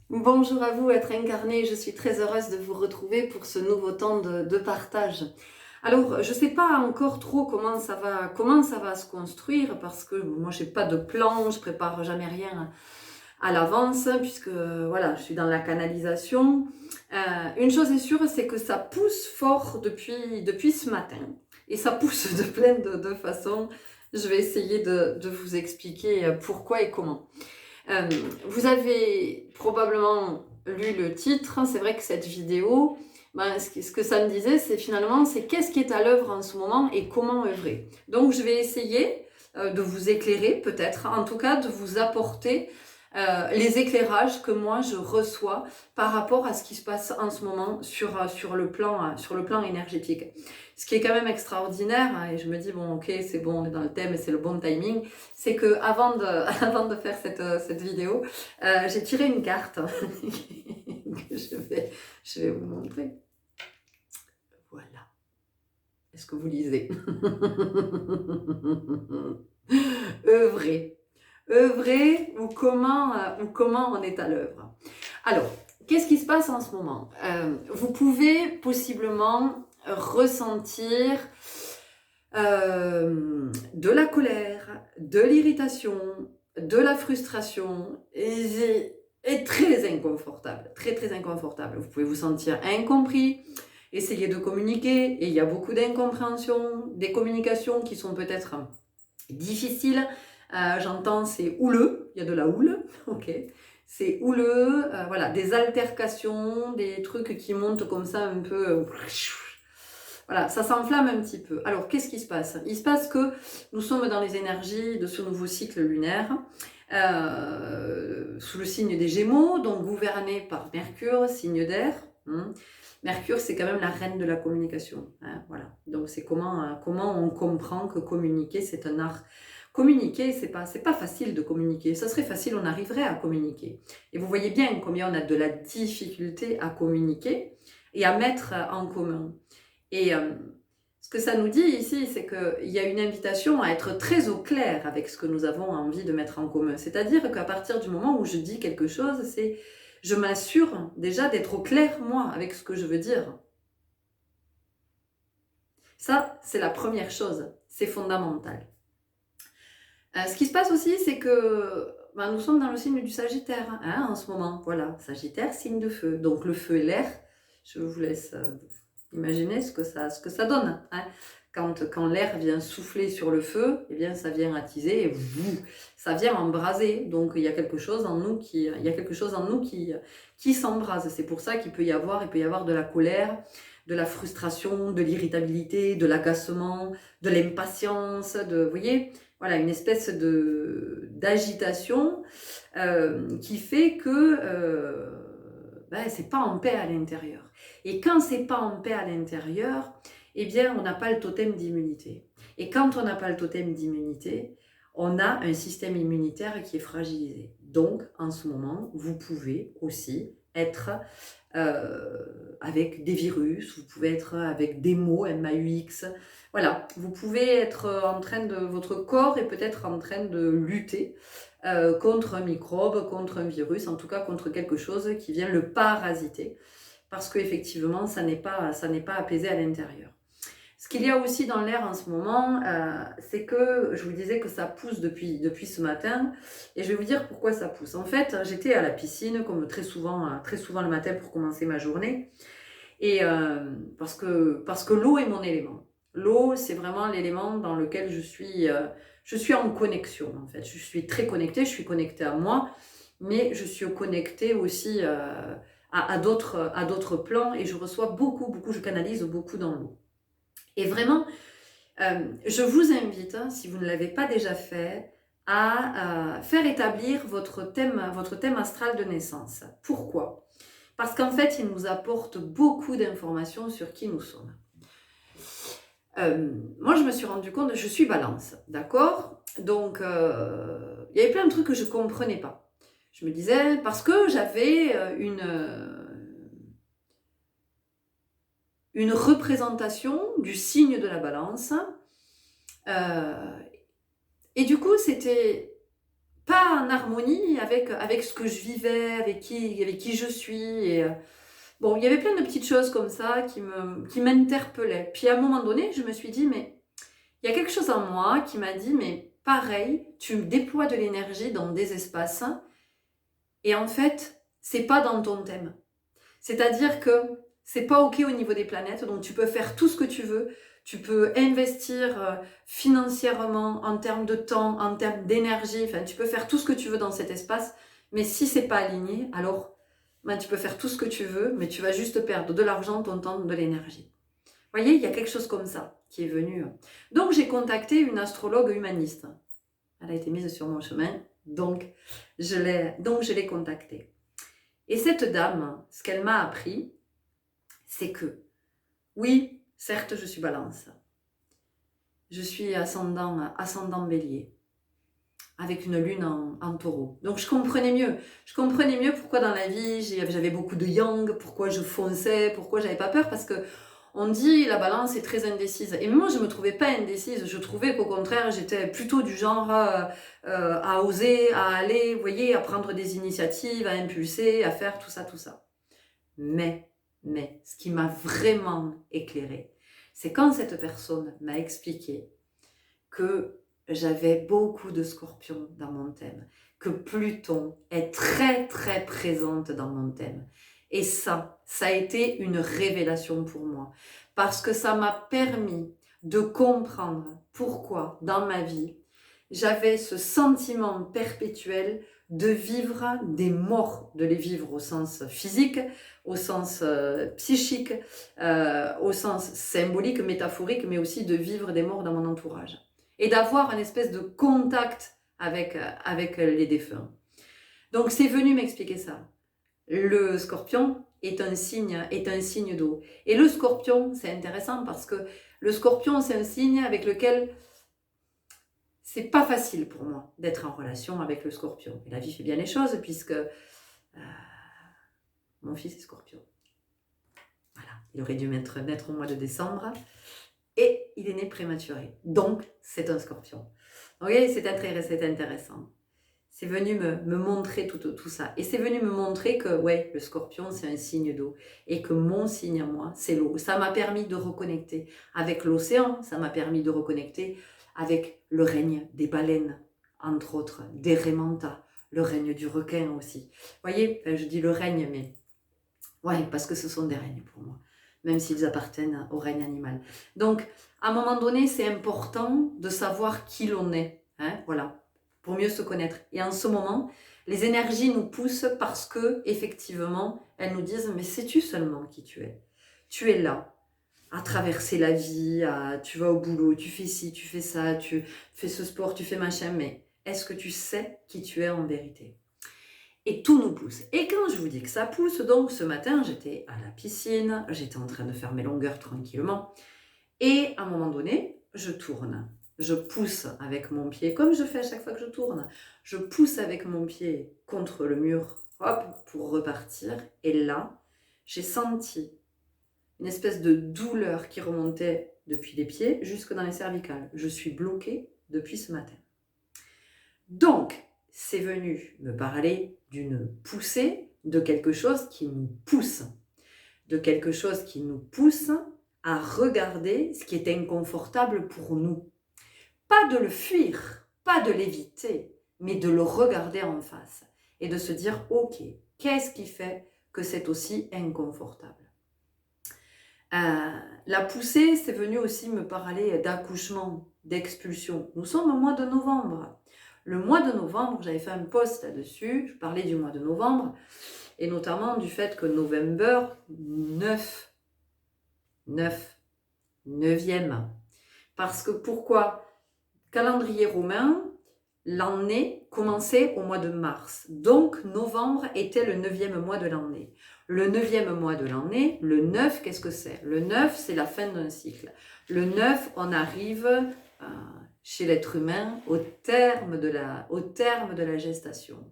Bonjour à vous, être incarné. Je suis très heureuse de vous retrouver pour ce nouveau temps de partage. Alors, je ne sais pas encore trop comment ça va se construire parce que moi, j'ai pas de plan, je prépare jamais rien à l'avance puisque voilà, je suis dans la canalisation. Une chose est sûre, c'est que ça pousse fort depuis ce matin et ça pousse de plein de façons. Je vais essayer de vous expliquer pourquoi et comment. Euh, Vous avez probablement lu le titre. C'est vrai que cette vidéo, ce que ça me disait, c'est finalement, c'est qu'est-ce qui est à l'œuvre en ce moment et comment œuvrer. Donc, je vais essayer de vous éclairer, peut-être, en tout cas, de vous apporter les éclairages que moi je reçois par rapport à ce qui se passe en ce moment sur le plan énergétique. Ce qui est quand même extraordinaire, hein, et je me dis, bon, ok, c'est bon, on est dans le thème et c'est le bon timing, c'est que avant de, avant de faire cette vidéo, j'ai tiré une carte que je vais vous montrer. Voilà. Est-ce que vous lisez? Œuvrer. Œuvrer ou comment on est à l'œuvre. Alors, qu'est-ce qui se passe en ce moment? Vous pouvez possiblement ressentir de la colère, de l'irritation, de la frustration et très inconfortable, très inconfortable. Vous pouvez vous sentir incompris, essayer de communiquer et il y a beaucoup d'incompréhension, des communications qui sont peut-être difficiles. J'entends c'est houleux, il y a de la houle, ok. C'est houleux, voilà, des altercations, des trucs qui montent comme ça un peu. Voilà, ça s'enflamme un petit peu. Alors, qu'est-ce qui se passe? Il se passe que nous sommes dans les énergies de ce nouveau cycle lunaire, sous le signe des Gémeaux, donc gouverné par Mercure, signe d'air. Mercure, c'est quand même la reine de la communication. Hein, voilà. Donc, c'est comment on comprend que communiquer, c'est un art. Communiquer, c'est pas facile de communiquer. Ça serait facile, on arriverait à communiquer. Et vous voyez bien combien on a de la difficulté à communiquer et à mettre en commun. Et ce que ça nous dit ici, c'est qu'il y a une invitation à être très au clair avec ce que nous avons envie de mettre en commun. C'est-à-dire qu'à partir du moment où je dis quelque chose, c'est je m'assure déjà d'être au clair, moi, avec ce que je veux dire. Ça, c'est la première chose. C'est fondamental. Ce qui se passe aussi, c'est que nous sommes dans le signe du Sagittaire hein, en ce moment. Voilà, Sagittaire, signe de feu. Donc le feu et l'air, je vous laisse imaginer ce que ça donne. Hein. Quand l'air vient souffler sur le feu, eh bien ça vient attiser et ça vient embraser. Donc il y a quelque chose en nous qui s'embrase. C'est pour ça qu'il peut y avoir de la colère, de la frustration, de l'irritabilité, de l'agacement, de l'impatience, vous voyez, voilà, une espèce d'agitation qui fait que c'est pas en paix à l'intérieur. Et quand c'est pas en paix à l'intérieur, eh bien, on n'a pas le totem d'immunité. Et quand on n'a pas le totem d'immunité, on a un système immunitaire qui est fragilisé. Donc, en ce moment, vous pouvez aussi être avec des virus, vous pouvez être avec des mots, MAUX. Voilà, vous pouvez être en train de... Votre corps est peut-être en train de lutter contre un microbe, contre un virus, en tout cas contre quelque chose qui vient le parasiter. Parce qu'effectivement, ça n'est pas apaisé à l'intérieur. Ce qu'il y a aussi dans l'air en ce moment, c'est que je vous disais que ça pousse depuis ce matin. Et je vais vous dire pourquoi ça pousse. En fait, j'étais à la piscine, comme très souvent le matin pour commencer ma journée. Et parce que l'eau est mon élément. L'eau, c'est vraiment l'élément dans lequel je suis en connexion, en fait. Je suis très connectée, je suis connectée à moi, mais je suis connectée aussi à d'autres plans et je reçois beaucoup, je canalise beaucoup dans l'eau. Et vraiment, je vous invite, si vous ne l'avez pas déjà fait, à faire établir votre thème astral de naissance. Pourquoi ? Parce qu'en fait, il nous apporte beaucoup d'informations sur qui nous sommes. Moi, je me suis rendu compte, je suis balance, d'accord ? Donc, il y avait plein de trucs que je ne comprenais pas. Je me disais, parce que j'avais une représentation du signe de la balance. Et du coup, c'était pas en harmonie avec ce que je vivais, avec qui je suis. Et, bon, il y avait plein de petites choses comme ça qui m'interpellaient. Puis à un moment donné, je me suis dit, mais il y a quelque chose en moi qui m'a dit, mais pareil, tu déploies de l'énergie dans des espaces et en fait, c'est pas dans ton thème. C'est-à-dire que c'est pas OK au niveau des planètes, donc tu peux faire tout ce que tu veux, tu peux investir financièrement, en termes de temps, en termes d'énergie, enfin tu peux faire tout ce que tu veux dans cet espace, mais si c'est pas aligné, alors ben, tu peux faire tout ce que tu veux, mais tu vas juste perdre de l'argent, ton temps, de l'énergie. Vous voyez, il y a quelque chose comme ça qui est venu. Donc j'ai contacté une astrologue humaniste. Elle a été mise sur mon chemin, donc je l'ai contactée. Et cette dame, ce qu'elle m'a appris, c'est que, oui, certes, je suis balance. Je suis ascendant bélier, avec une lune en taureau. Donc je comprenais mieux. Je comprenais mieux pourquoi dans la vie, j'avais beaucoup de yang, pourquoi je fonçais, pourquoi j'avais pas peur, parce que on dit la balance est très indécise. Et moi, je me trouvais pas indécise. Je trouvais qu'au contraire, j'étais plutôt du genre à oser, à aller, vous voyez, à prendre des initiatives, à impulser, à faire tout ça, tout ça. Mais, ce qui m'a vraiment éclairée, c'est quand cette personne m'a expliqué que j'avais beaucoup de scorpions dans mon thème, que Pluton est très très présente dans mon thème. Et ça a été une révélation pour moi, parce que ça m'a permis de comprendre pourquoi dans ma vie, j'avais ce sentiment perpétuel de vivre des morts, de les vivre au sens physique, au sens psychique, au sens symbolique, métaphorique, mais aussi de vivre des morts dans mon entourage. Et d'avoir un espèce de contact avec les défunts. Donc c'est venu m'expliquer ça. Le scorpion est un signe d'eau. Et le scorpion, c'est intéressant parce que le scorpion, c'est un signe avec lequel c'est pas facile pour moi d'être en relation avec le scorpion. Et la vie fait bien les choses puisque mon fils est scorpion. Voilà, il aurait dû naître au mois de décembre et il est né prématuré. Donc, c'est un scorpion. Vous voyez, c'est intéressant. C'est venu me montrer tout ça. Et c'est venu me montrer que, ouais, le scorpion, c'est un signe d'eau. Et que mon signe à moi, c'est l'eau. Ça m'a permis de reconnecter avec l'océan. Ça m'a permis de reconnecter avec le règne des baleines, entre autres, des Raimanta, le règne du requin aussi. Vous voyez, enfin, je dis le règne, mais ouais, parce que ce sont des règnes pour moi, même s'ils appartiennent au règne animal. Donc, à un moment donné, c'est important de savoir qui l'on est, hein, voilà, pour mieux se connaître. Et en ce moment, les énergies nous poussent parce que, effectivement, elles nous disent, mais sais-tu seulement qui tu es? Tu es là, à traverser la vie, tu vas au boulot, tu fais ci, tu fais ça, tu fais ce sport, tu fais machin, mais est-ce que tu sais qui tu es en vérité? Et tout nous pousse. Et quand je vous dis que ça pousse, donc ce matin, j'étais à la piscine, j'étais en train de faire mes longueurs tranquillement, et à un moment donné, je tourne. Je pousse avec mon pied, comme je fais à chaque fois que je tourne. Je pousse avec mon pied contre le mur, hop, pour repartir. Et là, j'ai senti une espèce de douleur qui remontait depuis les pieds jusque dans les cervicales. Je suis bloquée depuis ce matin. Donc, c'est venu me parler d'une poussée, de quelque chose qui nous pousse. De quelque chose qui nous pousse à regarder ce qui est inconfortable pour nous. Pas de le fuir, pas de l'éviter, mais de le regarder en face. Et de se dire, ok, qu'est-ce qui fait que c'est aussi inconfortable? La poussée, c'est venu aussi me parler d'accouchement, d'expulsion. Nous sommes au mois de novembre. Le mois de novembre, j'avais fait un post là-dessus, je parlais du mois de novembre, et notamment du fait que November, 9e. Parce que pourquoi? Calendrier romain, l'année commençait au mois de mars. Donc, novembre était le 9e mois de l'année. Le 9e mois de l'année, le 9, qu'est-ce que c'est? Le 9, c'est la fin d'un cycle. Le 9, on arrive chez l'être humain au terme de la gestation.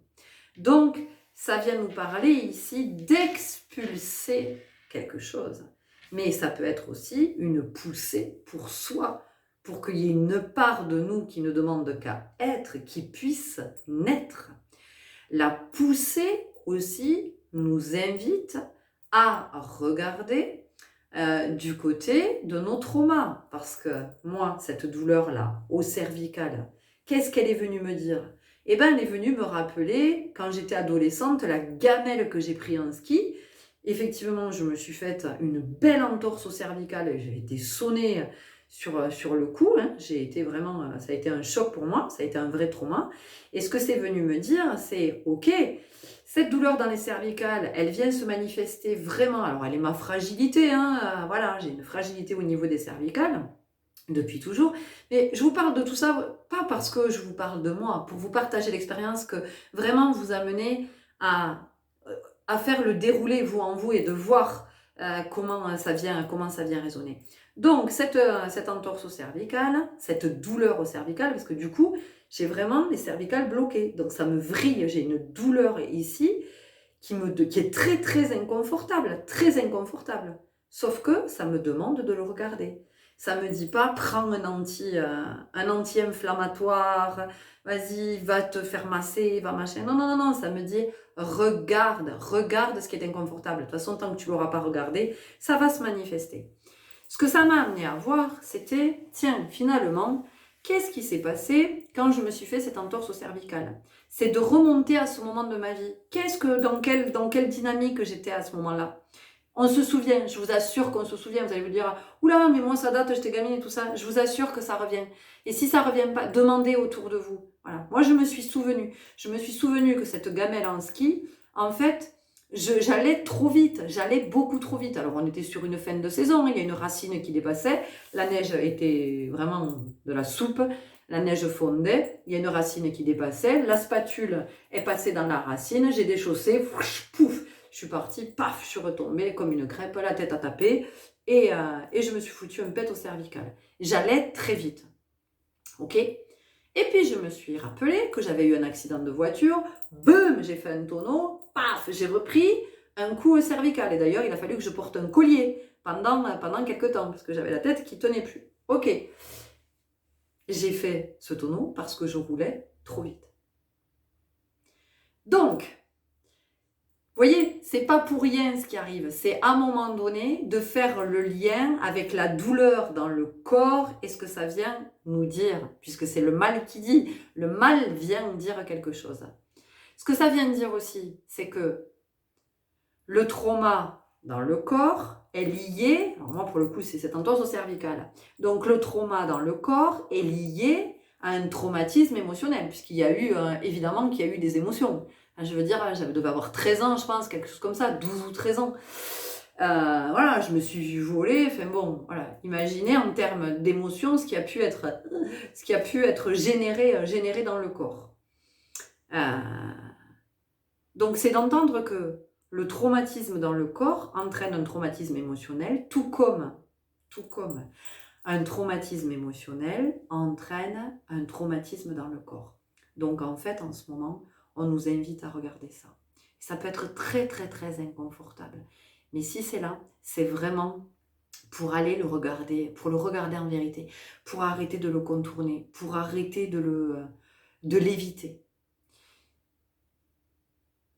Donc, ça vient nous parler ici d'expulser quelque chose. Mais ça peut être aussi une poussée pour soi, pour qu'il y ait une part de nous qui ne demande qu'à être, qui puisse naître. La poussée aussi nous invite à regarder du côté de nos traumas. Parce que moi, cette douleur-là, au cervical, qu'est-ce qu'elle est venue me dire? Eh bien, elle est venue me rappeler, quand j'étais adolescente, la gamelle que j'ai pris en ski. Effectivement, je me suis faite une belle entorse au cervical. J'ai été sonnée sur le coup. Hein. J'ai été vraiment, ça a été un choc pour moi. Ça a été un vrai trauma. Et ce que c'est venu me dire, c'est OK, cette douleur dans les cervicales, elle vient se manifester vraiment. Alors, elle est ma fragilité. Hein, voilà, j'ai une fragilité au niveau des cervicales depuis toujours. Mais je vous parle de tout ça, pas parce que je vous parle de moi, pour vous partager l'expérience que vraiment vous amener à faire le déroulé, vous en vous, et de voir comment ça vient résonner. Donc, cette entorse au cervical, cette douleur au cervical, parce que du coup, j'ai vraiment les cervicales bloquées. Donc, ça me vrille, j'ai une douleur ici qui est très, très inconfortable, très inconfortable. Sauf que ça me demande de le regarder. Ça me dit pas, prends un anti-inflammatoire, vas-y, va te faire masser, va machin. Non, non, non, non, ça me dit, regarde ce qui est inconfortable. De toute façon, tant que tu l'auras pas regardé, ça va se manifester. Ce que ça m'a amené à voir, c'était, tiens, finalement, qu'est-ce qui s'est passé quand je me suis fait cette entorse au cervical? C'est de remonter à ce moment de ma vie. Dans quelle dynamique j'étais à ce moment-là? On se souvient, je vous assure qu'on se souvient. Vous allez vous dire, oula, mais moi ça date, j'étais gamine et tout ça. Je vous assure que ça revient. Et si ça revient pas, demandez autour de vous. Voilà. Moi, je me suis souvenu. Je me suis souvenu que cette gamelle en ski, en fait, j'allais trop vite. J'allais beaucoup trop vite. Alors, on était sur une fin de saison. Il y a une racine qui dépassait. La neige était vraiment de la soupe. La neige fondait. Il y a une racine qui dépassait. La spatule est passée dans la racine. J'ai déchaussé. Pouf. Je suis partie, paf, je suis retombée comme une crêpe, la tête à taper, et je me suis foutu un pet au cervical. J'allais très vite, ok? Et puis je me suis rappelé que j'avais eu un accident de voiture, boum, j'ai fait un tonneau, paf, j'ai repris un coup au cervical. Et d'ailleurs, il a fallu que je porte un collier pendant quelques temps, parce que j'avais la tête qui tenait plus. Ok, j'ai fait ce tonneau parce que je roulais trop vite. Donc, vous voyez, c'est pas pour rien ce qui arrive. C'est à un moment donné de faire le lien avec la douleur dans le corps et ce que ça vient nous dire, puisque c'est le mal qui dit. Le mal vient dire quelque chose. Ce que ça vient dire aussi, c'est que le trauma dans le corps est lié, alors moi pour le coup c'est cette entorse au cervical, donc le trauma dans le corps est lié à un traumatisme émotionnel, puisqu'il y a eu, évidemment qu'il y a eu des émotions. Je veux dire, je devais avoir 13 ans, je pense, quelque chose comme ça, 12 ou 13 ans. Voilà, je me suis vue voler, enfin bon, voilà. Imaginez en termes d'émotions ce qui a pu être généré dans le corps. Donc c'est d'entendre que le traumatisme dans le corps entraîne un traumatisme émotionnel, tout comme un traumatisme émotionnel entraîne un traumatisme dans le corps. Donc en fait, en ce moment, on nous invite à regarder ça. Ça peut être très très très inconfortable. Mais si c'est là, c'est vraiment pour aller le regarder, pour le regarder en vérité, pour arrêter de le contourner, pour arrêter de l'éviter.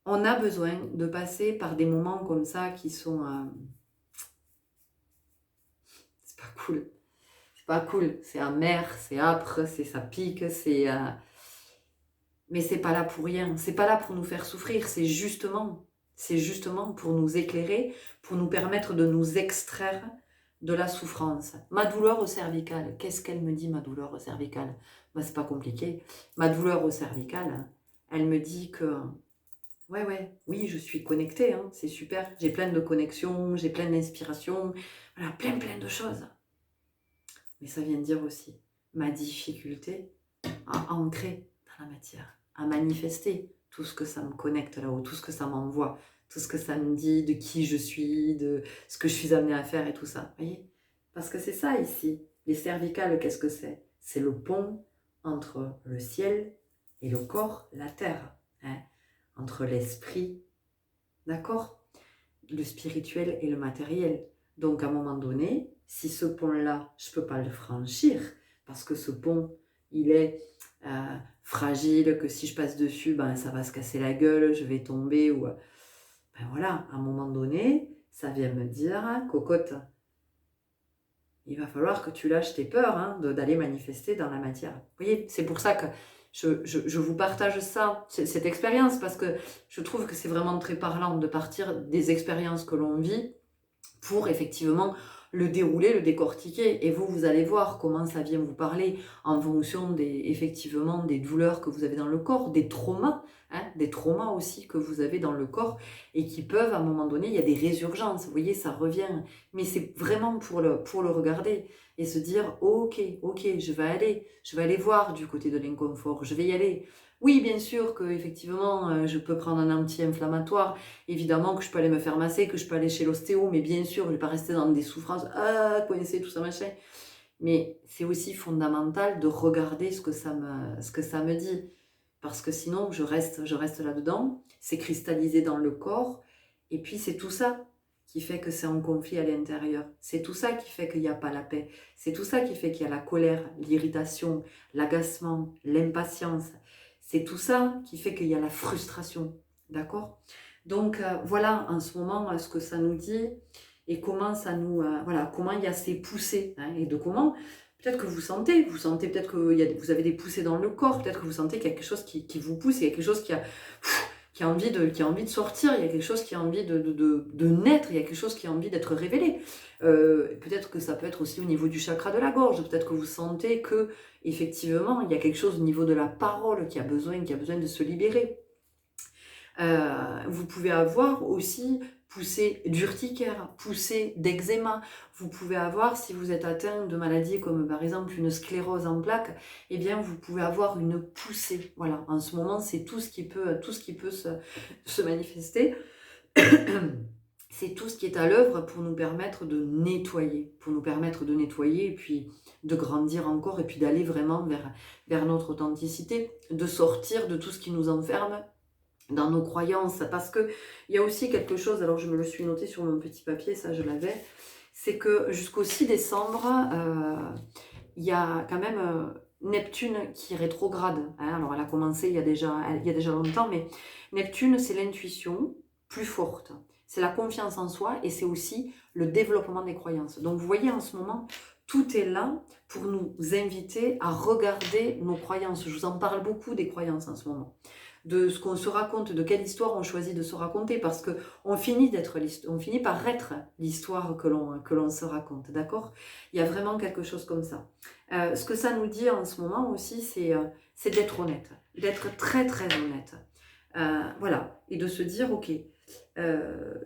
On a besoin de passer par des moments comme ça qui sont... c'est pas cool. C'est pas cool. C'est amer, c'est âpre, ça pique, mais c'est pas là pour rien. C'est pas là pour nous faire souffrir. C'est justement pour nous éclairer, pour nous permettre de nous extraire de la souffrance. Ma douleur au cervical, qu'est-ce qu'elle me dit, ma douleur au cervical? Ben, c'est pas compliqué. Ma douleur au cervical, elle me dit que oui, je suis connectée, hein, c'est super. J'ai plein de connexions, j'ai plein d'inspiration, voilà, plein de choses. Mais ça vient de dire aussi ma difficulté à ancrer dans la matière, à manifester tout ce que ça me connecte là-haut, tout ce que ça m'envoie, tout ce que ça me dit de qui je suis, de ce que je suis amenée à faire et tout ça. Vous voyez? Parce que c'est ça ici. Les cervicales, qu'est-ce que c'est? C'est le pont entre le ciel et le corps, la terre. Hein, entre l'esprit, d'accord, le spirituel et le matériel. Donc à un moment donné, si ce pont-là, je ne peux pas le franchir, parce que ce pont, il est fragile, que si je passe dessus, ben, ça va se casser la gueule, je vais tomber, ou ben voilà, à un moment donné, ça vient me dire, cocotte, il va falloir que tu lâches tes peurs hein, d'aller manifester dans la matière. Vous voyez, c'est pour ça que je vous partage ça, cette expérience, parce que je trouve que c'est vraiment très parlant de partir des expériences que l'on vit pour effectivement le dérouler, le décortiquer. Et vous, vous allez voir comment ça vient vous parler en fonction effectivement des douleurs que vous avez dans le corps, des traumas aussi que vous avez dans le corps et qui peuvent, à un moment donné, il y a des résurgences. Vous voyez, ça revient. Mais c'est vraiment pour le regarder et se dire, ok, je vais aller voir du côté de l'inconfort, je vais y aller. Oui, bien sûr que effectivement, je peux prendre un anti-inflammatoire, évidemment que je peux aller me faire masser, que je peux aller chez l'ostéo, mais bien sûr, je ne vais pas rester dans des souffrances, coincé, tout ça, machin. Mais c'est aussi fondamental de regarder ce que ça me dit. Parce que sinon, je reste là-dedans, c'est cristallisé dans le corps, et puis c'est tout ça qui fait que c'est en conflit à l'intérieur. C'est tout ça qui fait qu'il n'y a pas la paix. C'est tout ça qui fait qu'il y a la colère, l'irritation, l'agacement, l'impatience. C'est tout ça qui fait qu'il y a la frustration. D'accord ? Donc voilà en ce moment ce que ça nous dit et comment ça nous... voilà, comment il y a ces poussées hein, et de comment... Peut-être que vous sentez peut-être que vous avez des poussées dans le corps, peut-être que vous sentez qu'il y a quelque chose qui vous pousse, il y a quelque chose qui a envie de sortir, il y a quelque chose qui a envie de naître, il y a quelque chose qui a envie d'être révélé. Peut-être que ça peut être aussi au niveau du chakra de la gorge, peut-être que vous sentez que effectivement il y a quelque chose au niveau de la parole qui a besoin de se libérer. Vous pouvez avoir aussi poussée d'urticaire, poussée d'eczéma. Vous pouvez avoir, si vous êtes atteint de maladies comme par exemple une sclérose en plaques, eh bien vous pouvez avoir une poussée. Voilà, en ce moment c'est tout ce qui peut se manifester. C'est tout ce qui est à l'œuvre pour nous permettre de nettoyer, et puis de grandir encore et puis d'aller vraiment vers notre authenticité, de sortir de tout ce qui nous enferme dans nos croyances, parce que il y a aussi quelque chose, alors je me le suis noté sur mon petit papier, ça je l'avais, c'est que jusqu'au 6 décembre, il y a quand même Neptune qui rétrograde, hein. Alors elle a commencé il y a déjà longtemps, mais Neptune c'est l'intuition plus forte, c'est la confiance en soi et c'est aussi le développement des croyances. Donc vous voyez en ce moment, tout est là pour nous inviter à regarder nos croyances. Je vous en parle beaucoup des croyances en ce moment, de ce qu'on se raconte, de quelle histoire on choisit de se raconter, parce que on finit par être l'histoire que l'on se raconte, d'accord ? Il y a vraiment quelque chose comme ça. Ce que ça nous dit en ce moment aussi, c'est d'être honnête, d'être très très honnête. Voilà, et de se dire, ok,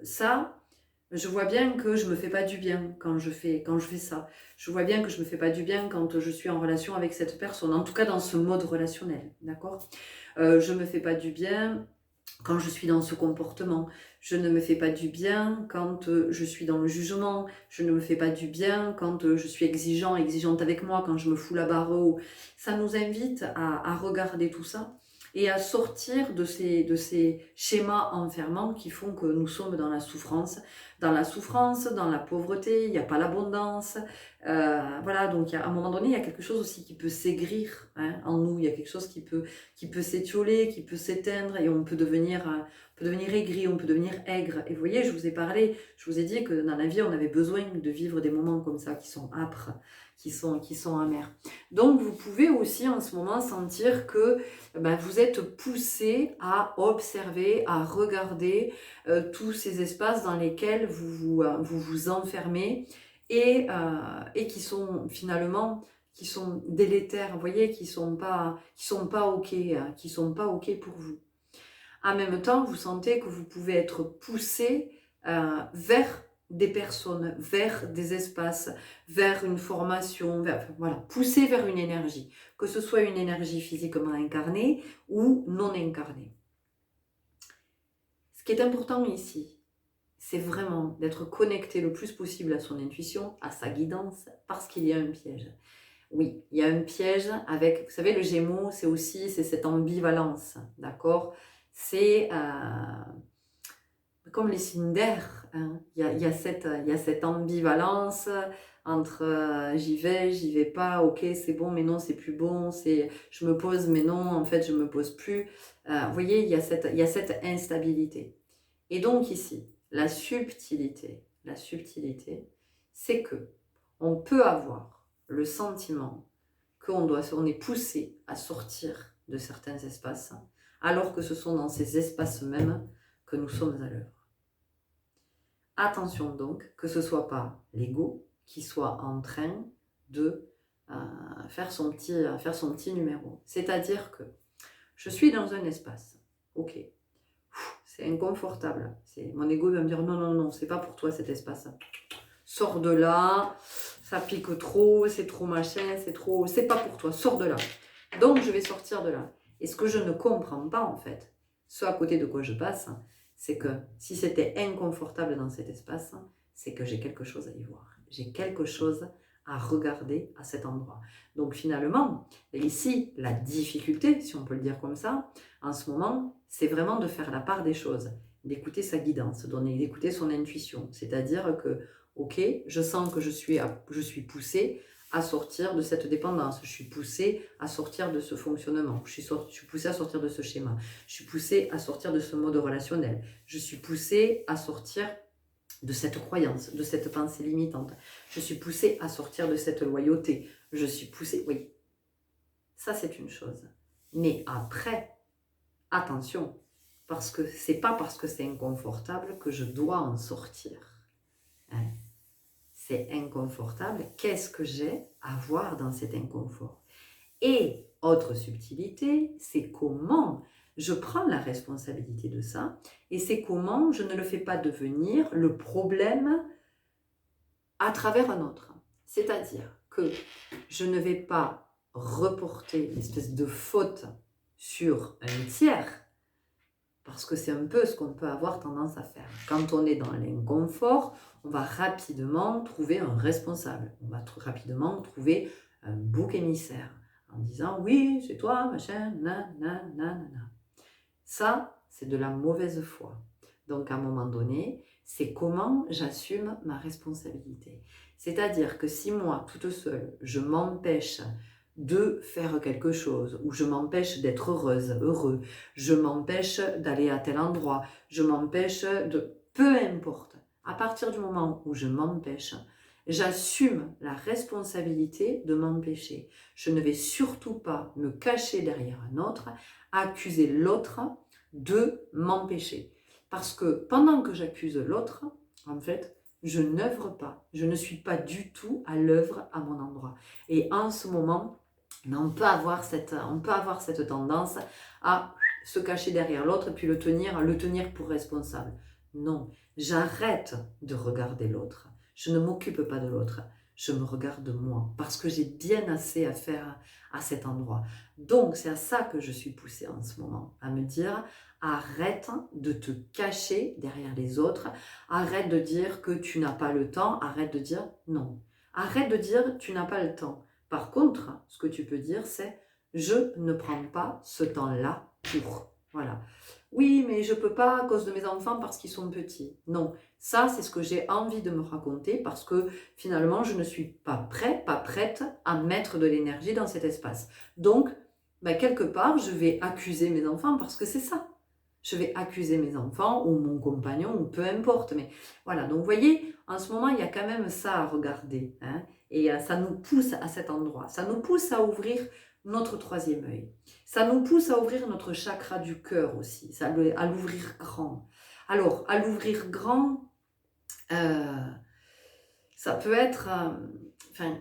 ça, je vois bien que je me fais pas du bien quand je fais ça. Je vois bien que je me fais pas du bien quand je suis en relation avec cette personne, en tout cas dans ce mode relationnel, d'accord ? Je me fais pas du bien quand je suis dans ce comportement. Je ne me fais pas du bien quand je suis dans le jugement. Je ne me fais pas du bien quand je suis exigeante avec moi, quand je me fous la barre haut. Ça nous invite à regarder tout ça et à sortir de ces schémas enfermants qui font que nous sommes dans la souffrance, dans la pauvreté, il n'y a pas l'abondance. Voilà, donc à un moment donné, il y a quelque chose aussi qui peut s'aigrir hein, en nous, il y a quelque chose qui peut s'étioler, qui peut s'éteindre et on peut devenir aigri, on peut devenir aigre. Et vous voyez, je vous ai dit que dans la vie, on avait besoin de vivre des moments comme ça qui sont âpres, qui sont amers. Donc vous pouvez aussi en ce moment sentir que vous êtes poussé à observer, à regarder tous ces espaces dans lesquels vous vous enfermez et qui sont finalement qui sont délétères, vous voyez, qui sont pas ok, qui sont pas ok pour vous. En même temps, vous sentez que vous pouvez être poussé vers des personnes, vers des espaces, vers une formation, voilà, poussé vers une énergie, que ce soit une énergie physiquement incarnée ou non incarnée. Ce qui est important ici, c'est vraiment d'être connecté le plus possible à son intuition, à sa guidance, parce qu'il y a un piège. Oui, il y a un piège avec, vous savez, le Gémeaux, c'est cette ambivalence, d'accord ? C'est comme les signes d'air, hein. Il y a cette ambivalence entre j'y vais pas, ok, c'est bon, mais non, c'est plus bon, je me pose, mais non, en fait, je me pose plus. Vous voyez, il y a cette instabilité. Et donc ici, la subtilité, c'est que on peut avoir le sentiment on est poussé à sortir de certains espaces, alors que ce sont dans ces espaces mêmes que nous sommes à l'œuvre. Attention donc que ce ne soit pas l'ego qui soit en train de faire son petit numéro. C'est-à-dire que je suis dans un espace, ok, c'est inconfortable. Mon ego va me dire non, non, non, c'est pas pour toi cet espace. Sors de là, ça pique trop, c'est trop machin, c'est pas pour toi, sors de là. Donc je vais sortir de là. Et ce que je ne comprends pas en fait, ce à côté de quoi je passe, c'est que si c'était inconfortable dans cet espace, c'est que j'ai quelque chose à y voir. J'ai quelque chose à regarder à cet endroit. Donc finalement, ici, la difficulté, si on peut le dire comme ça, en ce moment, c'est vraiment de faire la part des choses, d'écouter sa guidance, d'écouter son intuition. C'est-à-dire que, ok, je sens que je suis poussée à sortir de cette dépendance, je suis poussée à sortir de ce fonctionnement, je suis poussée à sortir de ce schéma, je suis poussée à sortir de ce mode relationnel, je suis poussée à sortir de cette croyance, de cette pensée limitante, je suis poussée à sortir de cette loyauté, je suis poussée, oui, ça c'est une chose. Mais après, attention, parce que c'est pas parce que c'est inconfortable que je dois en sortir. Hein? C'est inconfortable, qu'est-ce que j'ai à voir dans cet inconfort? Et autre subtilité, c'est comment je prends la responsabilité de ça et c'est comment je ne le fais pas devenir le problème à travers un autre. C'est-à-dire que je ne vais pas reporter une espèce de faute sur un tiers, parce que c'est un peu ce qu'on peut avoir tendance à faire. Quand on est dans l'inconfort, on va rapidement trouver un responsable. On va rapidement trouver un bouc émissaire en disant « oui, c'est toi, machin, nanana ». Ça, c'est de la mauvaise foi. Donc, à un moment donné, c'est comment j'assume ma responsabilité. C'est-à-dire que si moi, toute seule, je m'empêche de faire quelque chose, ou je m'empêche d'être heureuse, heureux, je m'empêche d'aller à tel endroit, je m'empêche de... Peu importe, à partir du moment où je m'empêche, j'assume la responsabilité de m'empêcher. Je ne vais surtout pas me cacher derrière un autre, accuser l'autre de m'empêcher. Parce que pendant que j'accuse l'autre, en fait, je n'œuvre pas. Je ne suis pas du tout à l'œuvre à mon endroit. Et en ce moment, on peut avoir cette tendance à se cacher derrière l'autre et puis le tenir pour responsable. Non, j'arrête de regarder l'autre. Je ne m'occupe pas de l'autre. Je me regarde moi parce que j'ai bien assez à faire à cet endroit. Donc, c'est à ça que je suis poussée en ce moment, à me dire arrête de te cacher derrière les autres, arrête de dire que tu n'as pas le temps, arrête de dire non. Arrête de dire tu n'as pas le temps. Par contre, ce que tu peux dire, c'est je ne prends pas ce temps-là pour. Voilà. Oui, mais je ne peux pas à cause de mes enfants parce qu'ils sont petits. Non, ça c'est ce que j'ai envie de me raconter parce que finalement je ne suis pas prêt, pas prête à mettre de l'énergie dans cet espace. Donc, quelque part, je vais accuser mes enfants parce que c'est ça. Je vais accuser mes enfants ou mon compagnon ou peu importe. Mais voilà, donc vous voyez, en ce moment, il y a quand même ça à regarder. Hein, et ça nous pousse à cet endroit. Ça nous pousse à ouvrir notre troisième œil. Ça nous pousse à ouvrir notre chakra du cœur aussi, à l'ouvrir grand. Alors, à l'ouvrir grand, ça peut être... enfin,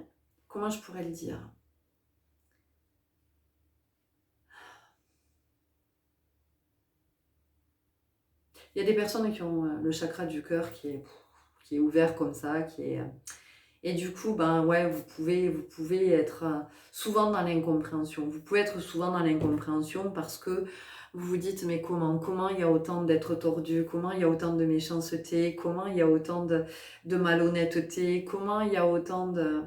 comment je pourrais le dire ? Il y a des personnes qui ont le chakra du cœur qui est ouvert comme ça, et du coup, ouais, vous pouvez être souvent dans l'incompréhension. Vous pouvez être souvent dans l'incompréhension parce que vous vous dites, mais comment il y a autant d'êtres tordus, comment il y a autant de méchanceté, comment il y a autant de malhonnêteté, comment il y a autant de...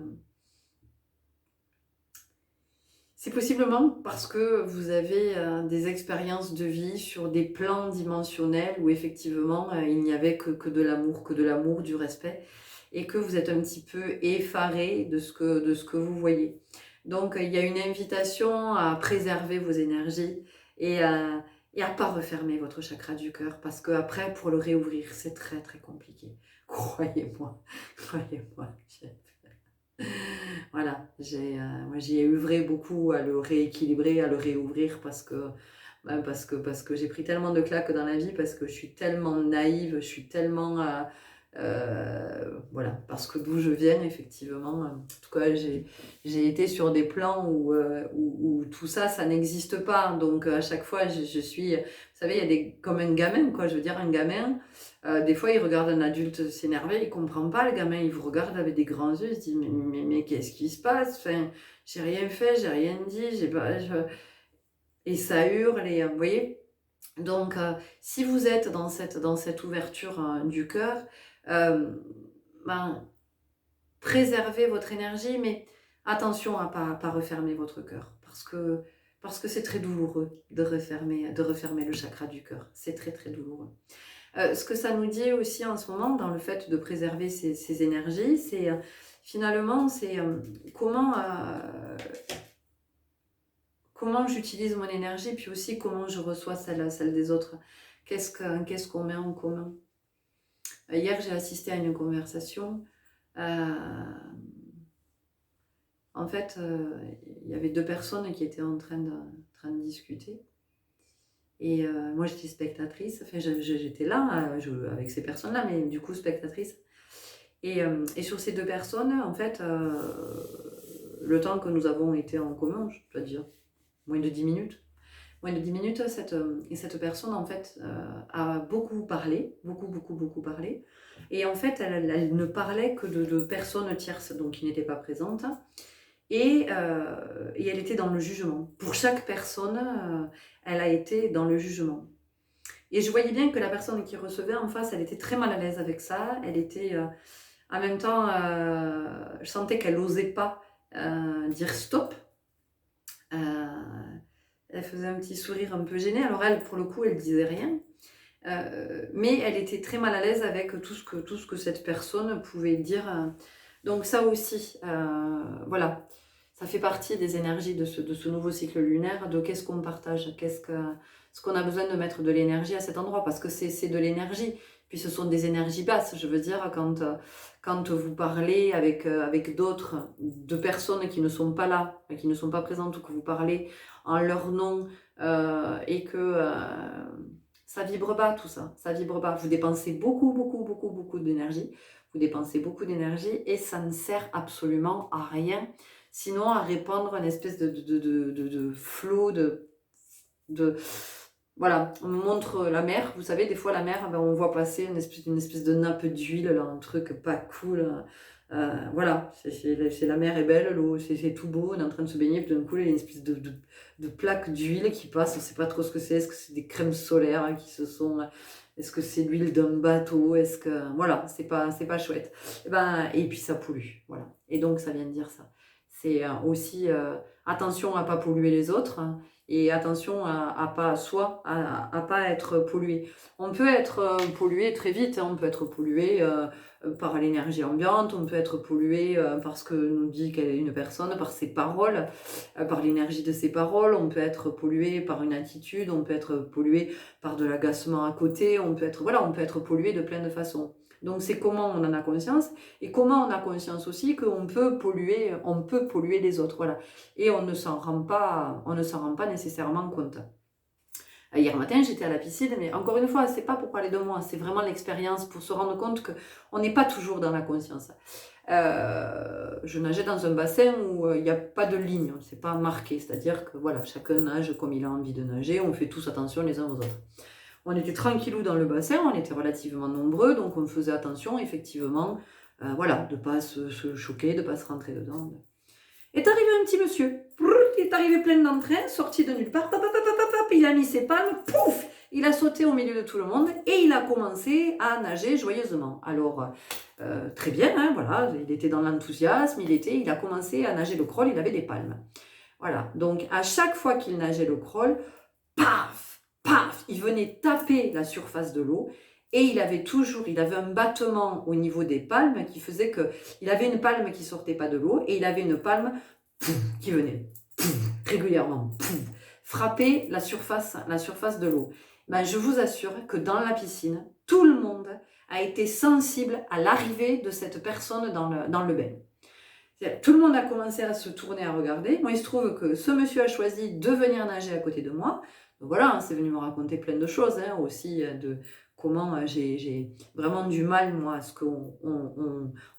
C'est possiblement parce que vous avez des expériences de vie sur des plans dimensionnels où effectivement il n'y avait que de l'amour, du respect. et que vous êtes un petit peu effaré de ce que vous voyez. Donc, il y a une invitation à préserver vos énergies et à pas refermer votre chakra du cœur, parce qu'après, pour le réouvrir, c'est très très compliqué. Croyez-moi, croyez-moi. Voilà, moi j'y ai œuvré beaucoup à le rééquilibrer, à le réouvrir, parce que j'ai pris tellement de claques dans la vie, parce que je suis tellement naïve, je suis tellement... voilà, parce que d'où je viens, effectivement, en tout cas, j'ai été sur des plans où tout ça, ça n'existe pas. Donc, à chaque fois, je suis... Vous savez, il y a comme un gamin, quoi. Je veux dire, un gamin, des fois, il regarde un adulte s'énerver, il comprend pas, le gamin, il vous regarde avec des grands yeux, il se dit, mais qu'est-ce qui se passe? Enfin, j'ai rien fait, j'ai rien dit, j'ai pas... Et ça hurle, et vous voyez? Donc, si vous êtes dans cette ouverture du cœur, euh, ben, préservez votre énergie, mais attention à pas refermer votre cœur, parce que c'est très douloureux de refermer le chakra du cœur. C'est très très douloureux. Ce que ça nous dit aussi en ce moment, dans le fait de préserver ces énergies, c'est finalement, c'est comment j'utilise mon énergie, puis aussi comment je reçois celle des autres. Qu'est-ce qu'on met en commun? Hier, j'ai assisté à une conversation. En fait, il y avait deux personnes qui étaient en train de discuter. Et moi, j'étais spectatrice. Enfin, j'étais là avec ces personnes-là, mais du coup, spectatrice. Et sur ces deux personnes, en fait, le temps que nous avons été en commun, je dois dire, moins de 10 minutes. Moins de 10 minutes, cette personne, en fait, a beaucoup parlé, beaucoup parlé. Et en fait, elle ne parlait que de personnes tierces, donc qui n'étaient pas présentes. Et elle était dans le jugement. Pour chaque personne, elle a été dans le jugement. Et je voyais bien que la personne qui recevait en face, elle était très mal à l'aise avec ça. Elle était... en même temps, je sentais qu'elle n'osait pas dire stop. Elle faisait un petit sourire un peu gêné. Alors elle, pour le coup, elle disait rien. Mais elle était très mal à l'aise avec tout ce que cette personne pouvait dire. Donc ça aussi, voilà, ça fait partie des énergies de ce nouveau cycle lunaire, de qu'est-ce qu'on partage, ce qu'on a besoin de mettre de l'énergie à cet endroit, parce que c'est de l'énergie. Puis ce sont des énergies basses, je veux dire, quand vous parlez avec d'autres, de personnes qui ne sont pas là, qui ne sont pas présentes, ou que vous parlez en leur nom, et que ça vibre bas tout ça, ça vibre bas. Vous dépensez beaucoup d'énergie, vous dépensez beaucoup d'énergie et ça ne sert absolument à rien, sinon à répandre une espèce de flot, voilà, on nous montre la mer, vous savez, des fois la mer, ben, on voit passer une espèce de nappe d'huile, là, un truc pas cool. Voilà, la mer est belle, l'eau, c'est tout beau, on est en train de se baigner, puis d'un coup, il y a une espèce de plaque d'huile qui passe, on ne sait pas trop ce que c'est, est-ce que c'est des crèmes solaires hein, qui se sont... Est-ce que c'est l'huile d'un bateau? Est-ce que... Voilà, c'est pas chouette. Et puis ça pollue, voilà. Et donc, ça vient de dire ça. C'est aussi attention à ne pas polluer les autres, hein, et attention à pas soi, à pas être pollué. On peut être pollué très vite, hein, on peut être pollué par l'énergie ambiante, on peut être pollué par ce que nous dit qu'elle est une personne, par ses paroles, par l'énergie de ses paroles, on peut être pollué par une attitude, on peut être pollué par de l'agacement à côté, on peut être pollué de plein de façons. Donc c'est comment on en a conscience et comment on a conscience aussi qu'on peut polluer les autres, voilà. Et on ne s'en rend pas nécessairement compte. Hier matin, j'étais à la piscine, mais encore une fois, c'est pas pour parler de moi, c'est vraiment l'expérience pour se rendre compte qu'on n'est pas toujours dans la conscience. Je nageais dans un bassin où il n'y a pas de ligne, c'est pas marqué, c'est-à-dire que voilà, chacun nage comme il a envie de nager, on fait tous attention les uns aux autres. On était tranquillou dans le bassin, on était relativement nombreux, donc on faisait attention, effectivement, voilà, de ne pas se choquer, de ne pas se rentrer dedans. Est arrivé un petit monsieur, il est arrivé plein d'entrain, sorti de nulle part, il a mis ses palmes, pouf, il a sauté au milieu de tout le monde et il a commencé à nager joyeusement. Alors, très bien, hein, voilà, il était dans l'enthousiasme, il a commencé à nager le crawl, il avait des palmes. Voilà, donc à chaque fois qu'il nageait le crawl, paf, il venait taper la surface de l'eau Et il avait un battement au niveau des palmes qui faisait que, il avait une palme qui sortait pas de l'eau et il avait une palme qui venait régulièrement frapper la surface de l'eau. Ben, je vous assure que dans la piscine, tout le monde a été sensible à l'arrivée de cette personne dans le bain. Tout le monde a commencé à se tourner, à regarder. Moi, il se trouve que ce monsieur a choisi de venir nager à côté de moi. Donc voilà, c'est venu me raconter plein de choses, aussi de comment j'ai vraiment du mal, moi, à ce qu'on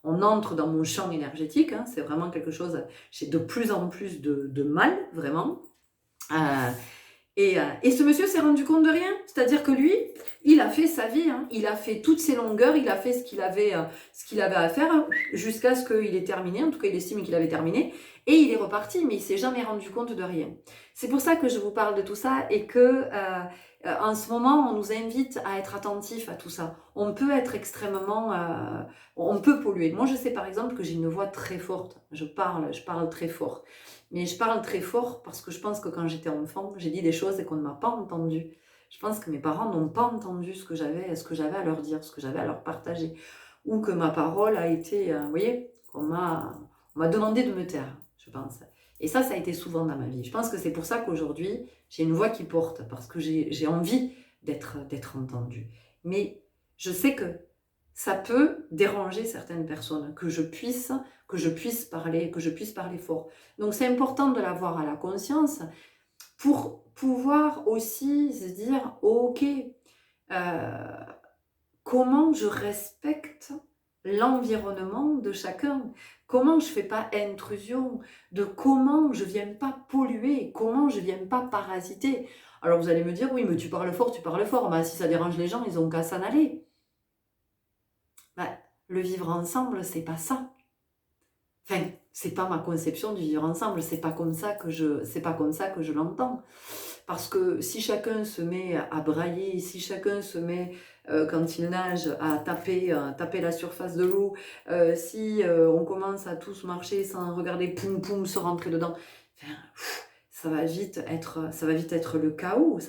on entre dans mon champ énergétique. C'est vraiment quelque chose, j'ai de plus en plus de mal, vraiment. Et ce monsieur s'est rendu compte de rien. C'est-à-dire que lui, il a fait sa vie, il a fait toutes ses longueurs, il a fait ce qu'il avait à faire jusqu'à ce qu'il ait terminé. En tout cas, il estime qu'il avait terminé. Et il est reparti, mais il s'est jamais rendu compte de rien. C'est pour ça que je vous parle de tout ça et que en ce moment, on nous invite à être attentifs à tout ça. On peut être extrêmement... on peut polluer. Moi, je sais par exemple que j'ai une voix très forte. Je parle très fort. Mais je parle très fort parce que je pense que quand j'étais enfant, j'ai dit des choses et qu'on ne m'a pas entendu. Je pense que mes parents n'ont pas entendu ce que j'avais à leur dire, ce que j'avais à leur partager. Ou que ma parole a été, vous voyez, on m'a demandé de me taire, je pense. Et ça a été souvent dans ma vie. Je pense que c'est pour ça qu'aujourd'hui, j'ai une voix qui porte, parce que j'ai envie d'être entendue. Mais je sais que ça peut déranger certaines personnes, que je puisse parler fort. Donc c'est important de l'avoir à la conscience pour pouvoir aussi se dire, ok, comment je respecte l'environnement de chacun, comment je fais pas intrusion, de comment je viens pas polluer, comment je viens pas parasiter. Alors vous allez me dire, oui mais tu parles fort, bah, si ça dérange les gens, ils ont qu'à s'en aller. Bah, le vivre ensemble, c'est pas ça. Enfin, c'est pas ma conception du vivre ensemble, c'est pas comme ça que je l'entends. Parce que si chacun se met à brailler, si chacun se met, quand il nage, à taper la surface de l'eau, si on commence à tous marcher sans regarder, poum poum, se rentrer dedans, enfin, ça va vite être le chaos.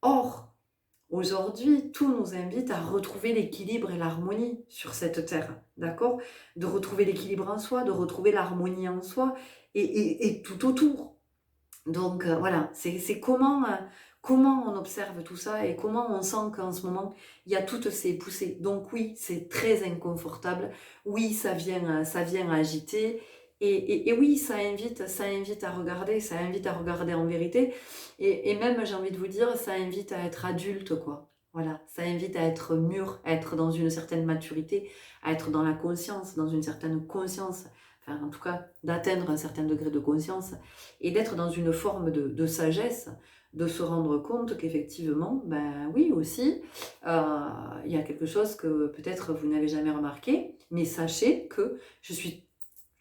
Or, aujourd'hui, tout nous invite à retrouver l'équilibre et l'harmonie sur cette terre, d'accord? De retrouver l'équilibre en soi, de retrouver l'harmonie en soi et tout autour. Donc voilà, c'est comment on observe tout ça et comment on sent qu'en ce moment, il y a toutes ces poussées. Donc oui, c'est très inconfortable. Oui, ça vient agiter. Et oui, ça invite à regarder en vérité. Et même, j'ai envie de vous dire, ça invite à être adulte, quoi. Voilà, ça invite à être mûr, à être dans une certaine maturité, à être dans la conscience, dans une certaine conscience. Enfin, en tout cas, d'atteindre un certain degré de conscience et d'être dans une forme de sagesse, de se rendre compte qu'effectivement, ben oui aussi, il y a quelque chose que peut-être vous n'avez jamais remarqué, mais sachez que je suis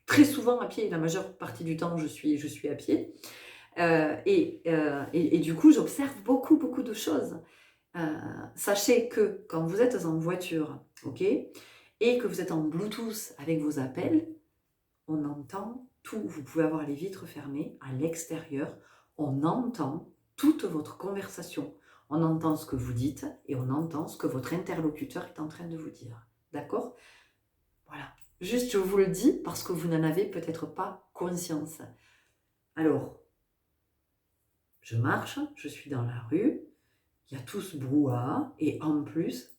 très souvent à pied, la majeure partie du temps je suis à pied, et du coup j'observe beaucoup de choses. Sachez que quand vous êtes en voiture, ok, et que vous êtes en Bluetooth avec vos appels, on entend tout. Vous pouvez avoir les vitres fermées à l'extérieur. On entend toute votre conversation. On entend ce que vous dites et on entend ce que votre interlocuteur est en train de vous dire. D'accord? Voilà. Juste, je vous le dis parce que vous n'en avez peut-être pas conscience. Alors, je marche, je suis dans la rue, il y a tout ce brouhaha et en plus,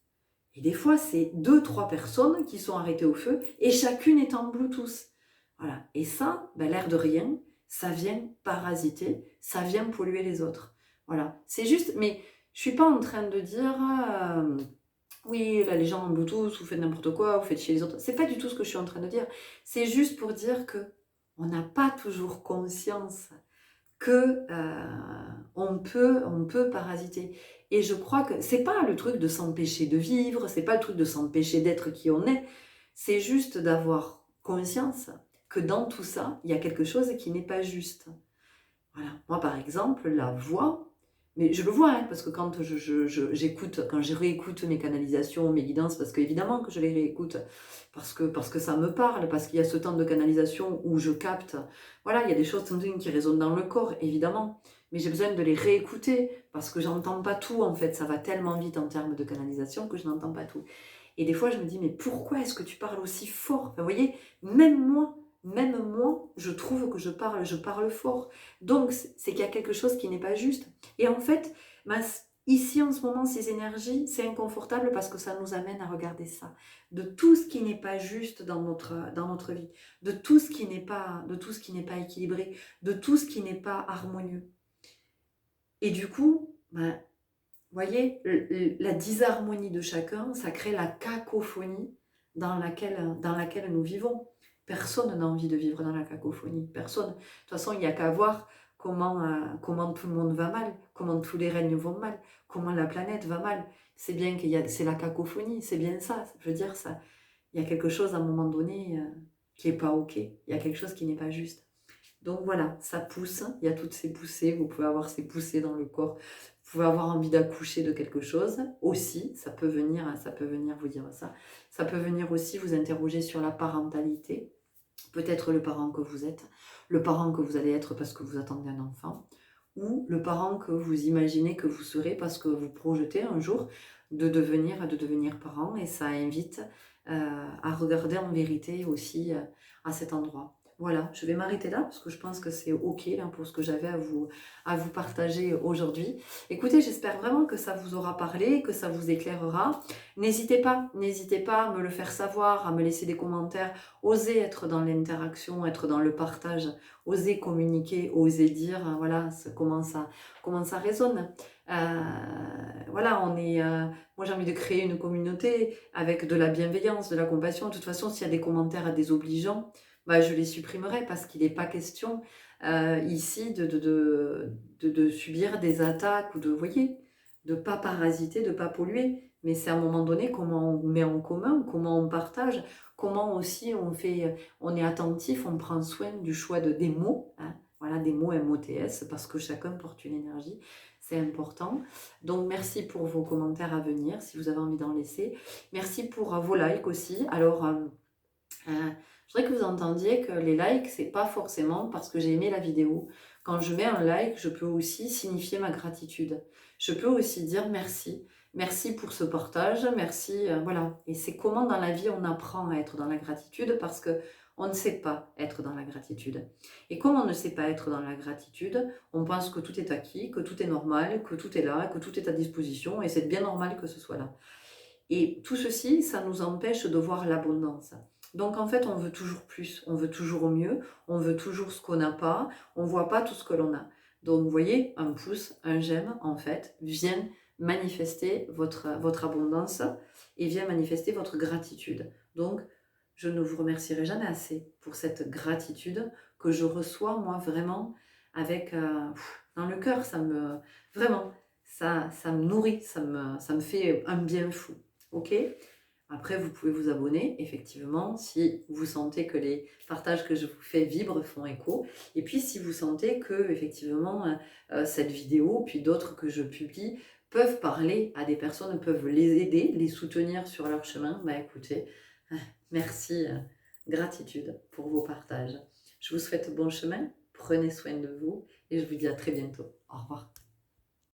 et des fois, c'est 2-3 personnes qui sont arrêtées au feu et chacune est en Bluetooth. Voilà. Et ça, ben, l'air de rien, ça vient parasiter, ça vient polluer les autres. Voilà. C'est juste, mais je suis pas en train de dire, oui, là, les gens en Bluetooth, vous faites n'importe quoi, vous faites chier les autres. C'est pas du tout ce que je suis en train de dire. C'est juste pour dire que on n'a pas toujours conscience que on peut parasiter. Et je crois que c'est pas le truc de s'empêcher de vivre, c'est pas le truc de s'empêcher d'être qui on est, c'est juste d'avoir conscience que dans tout ça, il y a quelque chose qui n'est pas juste. Voilà. Moi, par exemple, la voix, mais je le vois, parce que quand j'écoute, quand je réécoute mes canalisations, mes guidances, parce qu'évidemment que je les réécoute, parce que ça me parle, parce qu'il y a ce temps de canalisation où je capte, voilà, il y a des choses qui résonnent dans le corps, évidemment. mais j'ai besoin de les réécouter parce que j'entends pas tout en fait, ça va tellement vite en termes de canalisation que je n'entends pas tout. Et des fois je me dis mais pourquoi est-ce que tu parles aussi fort? Enfin, vous voyez, même moi, je trouve que je parle fort. Donc c'est qu'il y a quelque chose qui n'est pas juste. Et en fait, ben, ici en ce moment, ces énergies, c'est inconfortable parce que ça nous amène à regarder ça, de tout ce qui n'est pas juste dans notre vie, de tout ce qui n'est pas, de tout ce qui n'est pas équilibré, de tout ce qui n'est pas harmonieux. Et du coup, ben, vous voyez, la disharmonie de chacun, ça crée la cacophonie dans laquelle nous vivons. Personne n'a envie de vivre dans la cacophonie, personne. De toute façon, il n'y a qu'à voir comment tout le monde va mal, comment tous les règnes vont mal, comment la planète va mal. C'est bien c'est la cacophonie, c'est bien ça. Je veux dire, ça, il y a quelque chose à un moment donné qui n'est pas OK. Il y a quelque chose qui n'est pas juste. Donc voilà, ça pousse, il y a toutes ces poussées, vous pouvez avoir ces poussées dans le corps, vous pouvez avoir envie d'accoucher de quelque chose aussi, ça peut venir vous dire ça. Ça peut venir aussi vous interroger sur la parentalité, peut-être le parent que vous êtes, le parent que vous allez être parce que vous attendez un enfant, ou le parent que vous imaginez que vous serez parce que vous projetez un jour de devenir parent, et ça invite à regarder en vérité aussi à cet endroit. Voilà, je vais m'arrêter là parce que je pense que c'est OK là, pour ce que j'avais à vous partager aujourd'hui. Écoutez, j'espère vraiment que ça vous aura parlé, que ça vous éclairera. N'hésitez pas à me le faire savoir, à me laisser des commentaires. Osez être dans l'interaction, être dans le partage, osez communiquer, osez dire, voilà, comment ça résonne. Voilà, moi j'ai envie de créer une communauté avec de la bienveillance, de la compassion. De toute façon, s'il y a des commentaires désobligeants, bah, je les supprimerai parce qu'il n'est pas question ici de subir des attaques ou vous voyez, de ne pas parasiter, de ne pas polluer. Mais c'est à un moment donné comment on met en commun, comment on partage, comment aussi on est attentif, on prend soin du choix des mots, hein, voilà, des mots MOTS, parce que chacun porte une énergie, c'est important. Donc merci pour vos commentaires à venir, si vous avez envie d'en laisser. Merci pour vos likes aussi. Alors, je voudrais que vous entendiez que les likes, c'est pas forcément parce que j'ai aimé la vidéo. Quand je mets un like, je peux aussi signifier ma gratitude. Je peux aussi dire merci. Merci pour ce partage, merci, voilà. Et c'est comment dans la vie on apprend à être dans la gratitude parce que on ne sait pas être dans la gratitude. Et comme on ne sait pas être dans la gratitude, on pense que tout est acquis, que tout est normal, que tout est là, que tout est à disposition et c'est bien normal que ce soit là. Et tout ceci, ça nous empêche de voir l'abondance. Donc en fait, on veut toujours plus, on veut toujours mieux, on veut toujours ce qu'on n'a pas, on ne voit pas tout ce que l'on a. Donc vous voyez, un pouce, un j'aime, en fait, vient manifester votre abondance et vient manifester votre gratitude. Donc, je ne vous remercierai jamais assez pour cette gratitude que je reçois, moi, vraiment, avec dans le cœur, vraiment, ça me nourrit, ça me fait un bien fou. Ok? Après, vous pouvez vous abonner, effectivement, si vous sentez que les partages que je vous fais vibrent, font écho. Et puis, si vous sentez que, effectivement, cette vidéo, puis d'autres que je publie, peuvent parler à des personnes, peuvent les aider, les soutenir sur leur chemin, bah écoutez, merci, gratitude pour vos partages. Je vous souhaite bon chemin, prenez soin de vous et je vous dis à très bientôt. Au revoir.